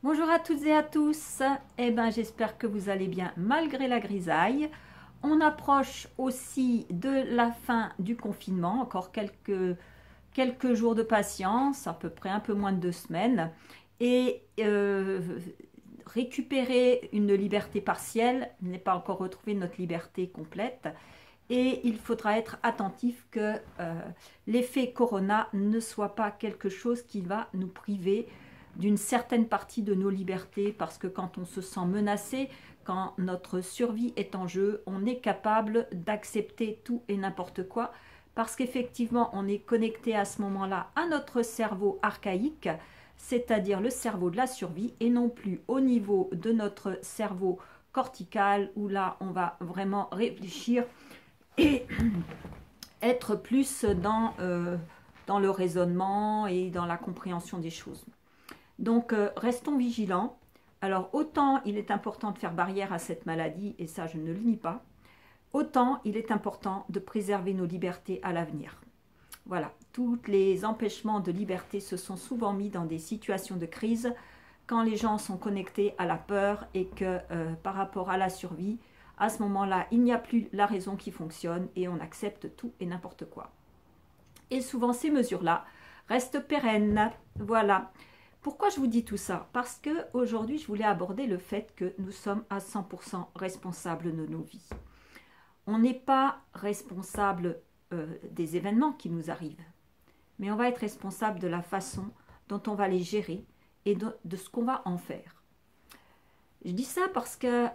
Bonjour à toutes et à tous, j'espère que vous allez bien malgré la grisaille. On approche aussi de la fin du confinement, encore quelques jours de patience, à peu près un peu moins de 2 semaines. Et récupérer une liberté partielle n'est pas encore retrouver notre liberté complète. Et il faudra être attentif que l'effet Corona ne soit pas quelque chose qui va nous priver d'une certaine partie de nos libertés, parce que quand on se sent menacé, quand notre survie est en jeu, on est capable d'accepter tout et n'importe quoi, parce qu'effectivement on est connecté à ce moment-là à notre cerveau archaïque, c'est-à-dire le cerveau de la survie, et non plus au niveau de notre cerveau cortical, où là on va vraiment réfléchir et être plus dans le raisonnement et dans la compréhension des choses. Donc, restons vigilants. Alors, autant il est important de faire barrière à cette maladie, et ça, je ne le nie pas, autant il est important de préserver nos libertés à l'avenir. Voilà, tous les empêchements de liberté se sont souvent mis dans des situations de crise, quand les gens sont connectés à la peur et que par rapport à la survie, à ce moment-là, il n'y a plus la raison qui fonctionne et on accepte tout et n'importe quoi. Et souvent, ces mesures-là restent pérennes. Voilà. Pourquoi je vous dis tout ça? Parce qu'aujourd'hui, je voulais aborder le fait que nous sommes à 100% responsables de nos vies. On n'est pas responsable des événements qui nous arrivent, mais on va être responsable de la façon dont on va les gérer et de ce qu'on va en faire. Je dis ça parce que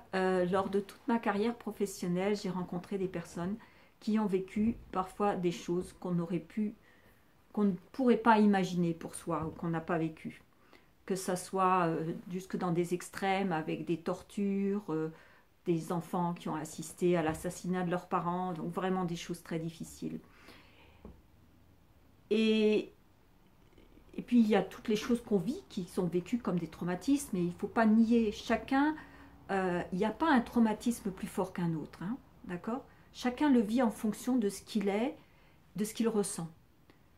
lors de toute ma carrière professionnelle, j'ai rencontré des personnes qui ont vécu parfois des choses qu'on ne pourrait pas imaginer pour soi ou qu'on n'a pas vécu. Que ça soit jusque dans des extrêmes avec des tortures, des enfants qui ont assisté à l'assassinat de leurs parents, donc vraiment des choses très difficiles. Et puis il y a toutes les choses qu'on vit qui sont vécues comme des traumatismes, et il ne faut pas nier chacun, il n'y a pas un traumatisme plus fort qu'un autre, hein, d'accord? Chacun le vit en fonction de ce qu'il est, de ce qu'il ressent.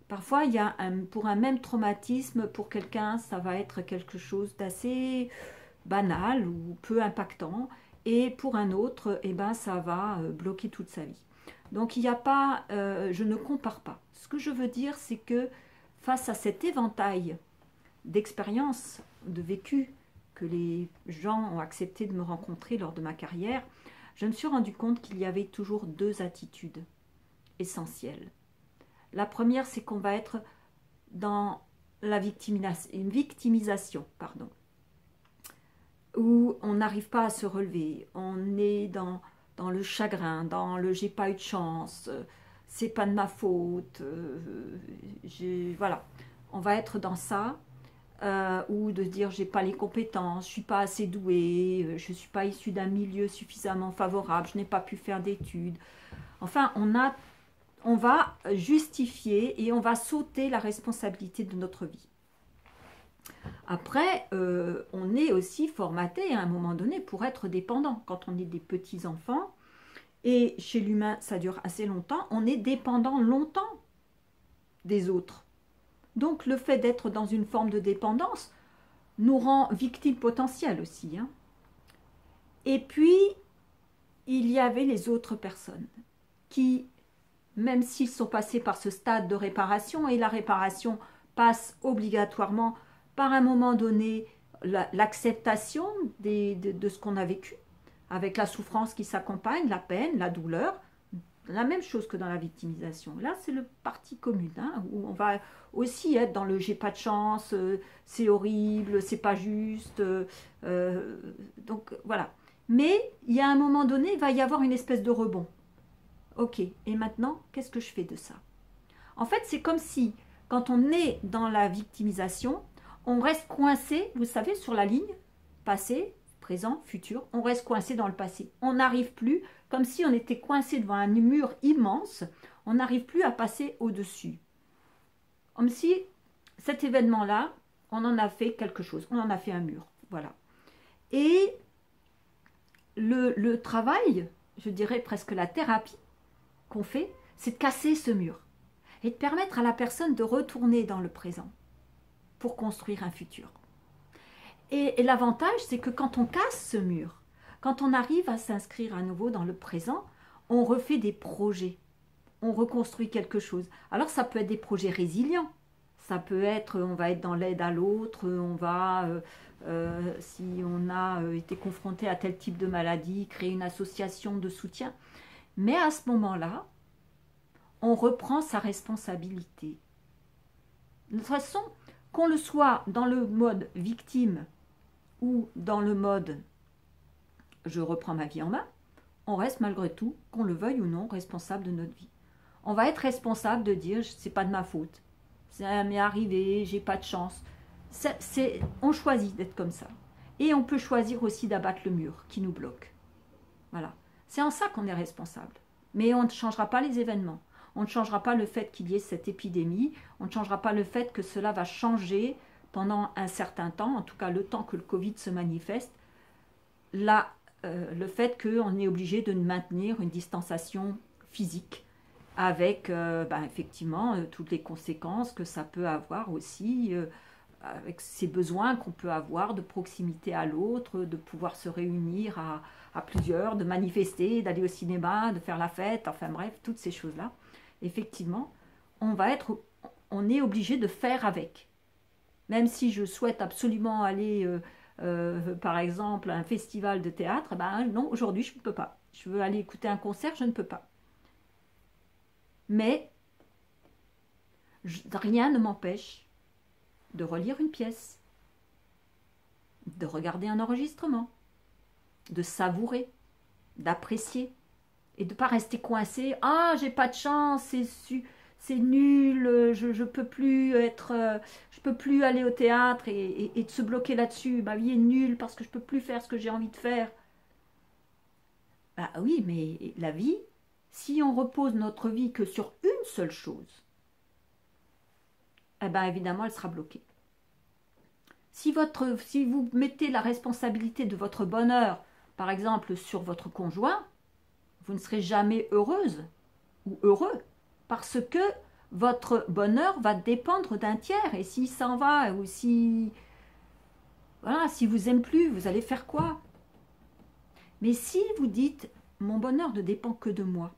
Parfois, il y a pour un même traumatisme, pour quelqu'un, ça va être quelque chose d'assez banal ou peu impactant, et pour un autre, ça va bloquer toute sa vie. Donc, il n'y a pas, je ne compare pas. Ce que je veux dire, c'est que face à cet éventail d'expériences, de vécu que les gens ont accepté de me rencontrer lors de ma carrière, je me suis rendu compte qu'il y avait toujours deux attitudes essentielles. La première, c'est qu'on va être dans la victimisation, où on n'arrive pas à se relever, on est dans le chagrin, dans le j'ai pas eu de chance, c'est pas de ma faute, voilà. On va être dans ça, ou de dire j'ai pas les compétences, je suis pas assez douée, je suis pas issue d'un milieu suffisamment favorable, je n'ai pas pu faire d'études. Enfin, on va justifier et on va sauter la responsabilité de notre vie. Après, on est aussi formaté à un moment donné pour être dépendant. Quand on est des petits enfants, et chez l'humain ça dure assez longtemps, on est dépendant longtemps des autres. Donc le fait d'être dans une forme de dépendance nous rend victimes potentielles aussi, hein. Et puis, il y avait les autres personnes qui, même s'ils sont passés par ce stade de réparation, et la réparation passe obligatoirement par un moment donné l'acceptation de ce qu'on a vécu, avec la souffrance qui s'accompagne, la peine, la douleur, la même chose que dans la victimisation. Là, c'est le parti commun, hein, où on va aussi être dans le j'ai pas de chance, c'est horrible, c'est pas juste. Donc voilà. Mais il y a un moment donné, il va y avoir une espèce de rebond. Ok, et maintenant, qu'est-ce que je fais de ça? En fait, c'est comme si, quand on est dans la victimisation, on reste coincé, vous savez, sur la ligne, passé, présent, futur, on reste coincé dans le passé. On n'arrive plus, comme si on était coincé devant un mur immense, on n'arrive plus à passer au-dessus. Comme si cet événement-là, on en a fait quelque chose, on en a fait un mur, voilà. Et le travail, je dirais presque la thérapie qu'on fait, c'est de casser ce mur et de permettre à la personne de retourner dans le présent pour construire un futur. Et l'avantage, c'est que quand on casse ce mur, quand on arrive à s'inscrire à nouveau dans le présent, on refait des projets, on reconstruit quelque chose. Alors ça peut être des projets résilients, ça peut être, on va être dans l'aide à l'autre, on va, si on a été confronté à tel type de maladie, créer une association de soutien. Mais à ce moment-là, on reprend sa responsabilité. De toute façon, qu'on le soit dans le mode victime ou dans le mode je reprends ma vie en main, on reste malgré tout, qu'on le veuille ou non, responsable de notre vie. On va être responsable de dire c'est pas de ma faute, ça m'est arrivé, j'ai pas de chance. On choisit d'être comme ça. Et on peut choisir aussi d'abattre le mur qui nous bloque. Voilà. C'est en ça qu'on est responsable. Mais on ne changera pas les événements. On ne changera pas le fait qu'il y ait cette épidémie. On ne changera pas le fait que cela va changer pendant un certain temps, en tout cas le temps que le Covid se manifeste. Là, le fait qu'on est obligé de maintenir une distanciation physique avec effectivement toutes les conséquences que ça peut avoir aussi, avec ces besoins qu'on peut avoir de proximité à l'autre, de pouvoir se réunir à plusieurs, de manifester, d'aller au cinéma, de faire la fête, enfin bref, toutes ces choses-là. Effectivement, on est obligé de faire avec. Même si je souhaite absolument aller par exemple, un festival de théâtre, non, aujourd'hui, je ne peux pas. Je veux aller écouter un concert, je ne peux pas. Mais rien ne m'empêche de relire une pièce, de regarder un enregistrement, de savourer, d'apprécier et de ne pas rester coincé. Ah, j'ai pas de chance, c'est nul, je peux plus je peux plus aller au théâtre et de se bloquer là-dessus. Ma vie est nulle parce que je peux plus faire ce que j'ai envie de faire. Bah oui, mais la vie, si on repose notre vie que sur une seule chose, eh ben évidemment, elle sera bloquée. Si vous mettez la responsabilité de votre bonheur, par exemple, sur votre conjoint, vous ne serez jamais heureuse ou heureux. Parce que votre bonheur va dépendre d'un tiers. Et s'il s'en va, ou si vous aime plus, vous allez faire quoi? Mais si vous dites, mon bonheur ne dépend que de moi,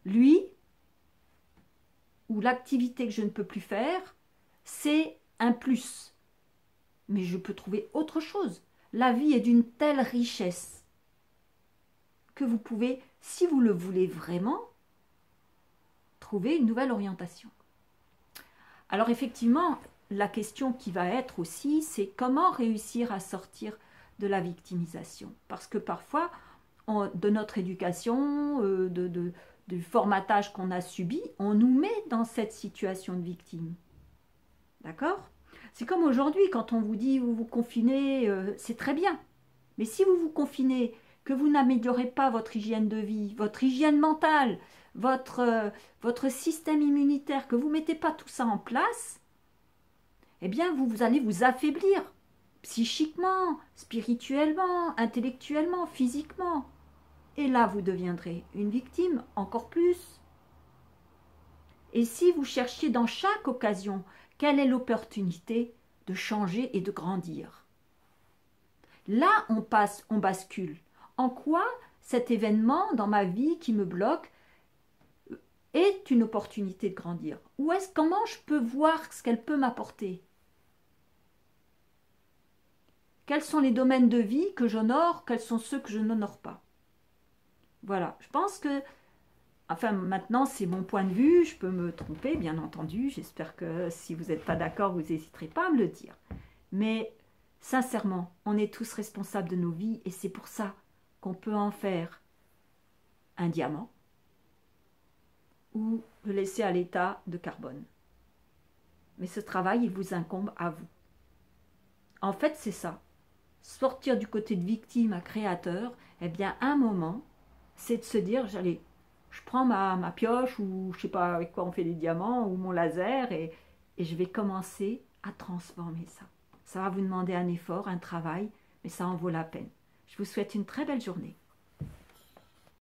lui, ou l'activité que je ne peux plus faire, c'est un plus. Mais je peux trouver autre chose. La vie est d'une telle richesse que vous pouvez, si vous le voulez vraiment, trouver une nouvelle orientation. Alors effectivement, la question qui va être aussi, c'est comment réussir à sortir de la victimisation. Parce que parfois, de notre éducation, du formatage qu'on a subi, on nous met dans cette situation de victime. D'accord? C'est comme aujourd'hui, quand on vous dit vous vous confinez, c'est très bien. Mais si vous vous confinez, que vous n'améliorez pas votre hygiène de vie, votre hygiène mentale, votre système immunitaire, que vous ne mettez pas tout ça en place, eh bien, vous allez vous affaiblir psychiquement, spirituellement, intellectuellement, physiquement. Et là, vous deviendrez une victime encore plus. Et si vous cherchiez dans chaque occasion quelle est l'opportunité de changer et de grandir, là, on bascule. En quoi cet événement dans ma vie qui me bloque est une opportunité de grandir? Comment je peux voir ce qu'elle peut m'apporter? Quels sont les domaines de vie que j'honore? Quels sont ceux que je n'honore pas? Voilà, je pense que, enfin maintenant c'est mon point de vue, je peux me tromper bien entendu, j'espère que si vous n'êtes pas d'accord, vous n'hésiterez pas à me le dire. Mais sincèrement, on est tous responsables de nos vies et c'est pour ça qu'on peut en faire un diamant ou le laisser à l'état de carbone. Mais ce travail, il vous incombe à vous. En fait, c'est ça. Sortir du côté de victime à créateur, eh bien, à un moment, c'est de se dire, je prends ma pioche ou je sais pas avec quoi on fait des diamants ou mon laser et je vais commencer à transformer ça. Ça va vous demander un effort, un travail, mais ça en vaut la peine. Je vous souhaite une très belle journée.